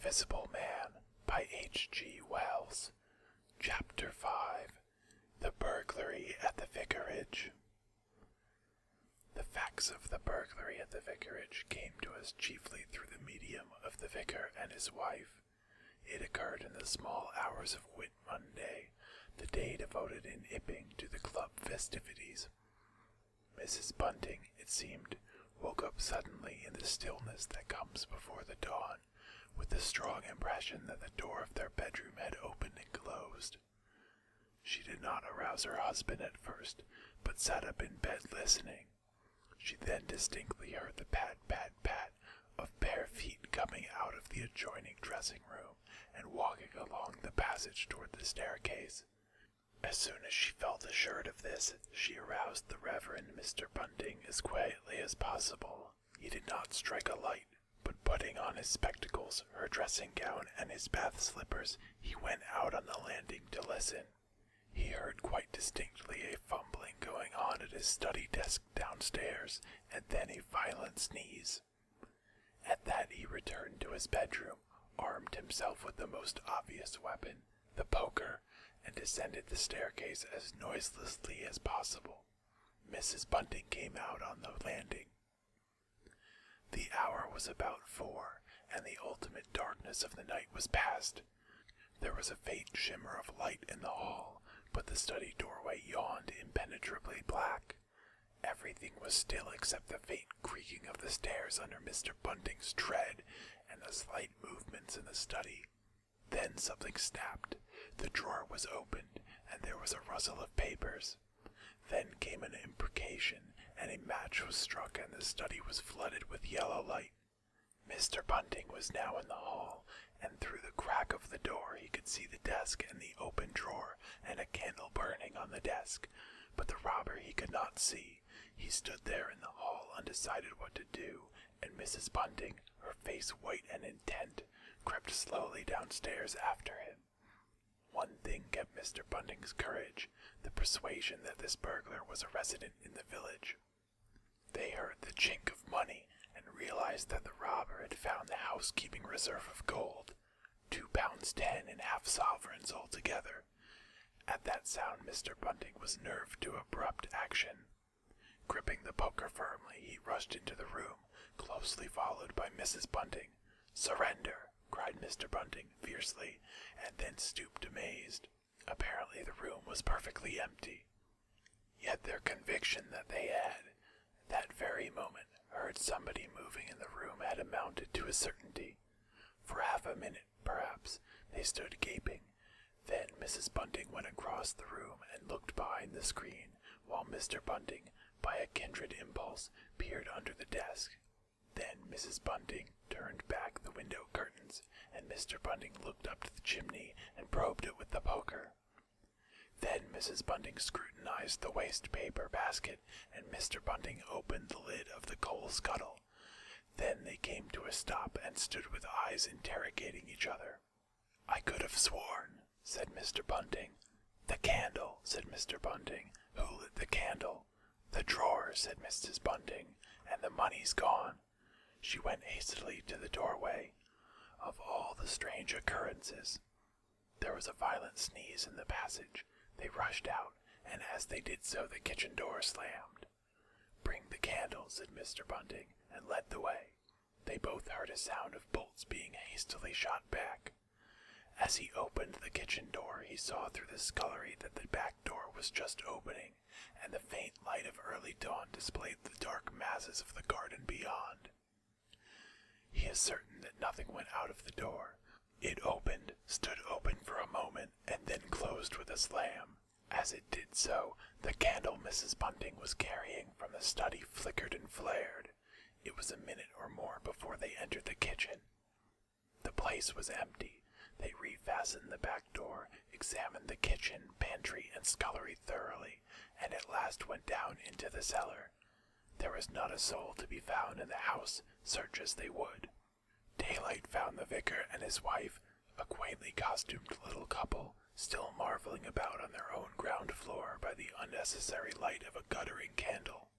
Invisible Man by H.G. Wells. Chapter 5. The Burglary at the Vicarage. The facts of the burglary at the vicarage came to us chiefly through the medium of the vicar and his wife. It occurred in the small hours of Whit Monday, the day devoted in Epping to the club festivities. Mrs. Bunting, it seemed, woke up suddenly in the stillness that comes before the dawn, with the strong impression that the door of their bedroom had opened and closed. She did not arouse her husband at first, but sat up in bed listening. She then distinctly heard the pat, pat, pat of bare feet coming out of the adjoining dressing room and walking along the passage toward the staircase. As soon as she felt assured of this, she aroused the Reverend Mr. Bunting as quietly as possible. He did not strike a light, but putting on his spectacles, her dressing gown, and his bath slippers, he went out on the landing to listen. He heard quite distinctly a fumbling going on at his study desk downstairs, and then a violent sneeze. At that he returned to his bedroom, armed himself with the most obvious weapon, the poker, and descended the staircase as noiselessly as possible. Mrs. Bunting came out on the landing. The hour was about 4, and the ultimate darkness of the night was past. There was a faint shimmer of light in the hall, but the study doorway yawned impenetrably black. Everything was still except the faint creaking of the stairs under Mr. Bunting's tread and the slight movements in the study. Then something snapped. The drawer was opened, and there was a rustle of papers. Then came an imprecation, and a match was struck, and the study was flooded with yellow light. Mr. Bunting was now in the hall, and through the crack of the door he could see the desk and the open drawer, and a candle burning on the desk. But the robber he could not see. He stood there in the hall, undecided what to do, and Mrs. Bunting, her face white and intent, crept slowly downstairs after him. One thing kept Mr. Bunting's courage, the persuasion that this burglar was a resident in the village. They heard the chink of money, and realized that the robber had found the housekeeping reserve of gold, £2.10 in half-sovereigns altogether. At that sound Mr. Bunting was nerved to abrupt action. Gripping the poker firmly, he rushed into the room, closely followed by Mrs. Bunting. "Surrender!" cried Mr. Bunting fiercely, and then stooped amazed. Apparently the room was perfectly empty. Yet their conviction that they had, that very moment, heard somebody moving in the room had amounted to a certainty. For half a minute, perhaps, they stood gaping. Then Mrs. Bunting went across the room and looked behind the screen, while Mr. Bunting, by a kindred impulse, peered under the desk. Then Mrs. Bunting turned back the window curtains, and Mr. Bunting looked up to the chimney and probed it with the poker. Then Mrs. Bunting scrutinized the waste paper basket, and Mr. Bunting opened the lid of the coal scuttle. Then they came to a stop and stood with eyes interrogating each other. "I could have sworn," said Mr. Bunting. "The candle," said Mr. Bunting. "Who lit the candle?" "The drawer," said Mrs. Bunting. "And the money's gone." She went hastily to the doorway. Of all the strange occurrences! There was a violent sneeze in the passage. They rushed out, and as they did so the kitchen door slammed. "Bring the candle," said Mr. Bunting, and led the way. They both heard a sound of bolts being hastily shot back. As he opened the kitchen door, he saw through the scullery that the back door was just opening, and the faint light of early dawn displayed the dark masses of the garden beyond. He is certain that nothing went out of the door. It opened, stood open for a moment, and then closed with a slam. As it did so, the candle Mrs. Bunting was carrying from the study flickered and flared. It was a minute or more before they entered the kitchen. The place was empty. They refastened the back door, examined the kitchen, pantry, and scullery thoroughly, and at last went down into the cellar. There was not a soul to be found in the house, search as they would. Daylight found the vicar and his wife, a quaintly costumed little couple, still marveling about on their own ground floor by the unnecessary light of a guttering candle.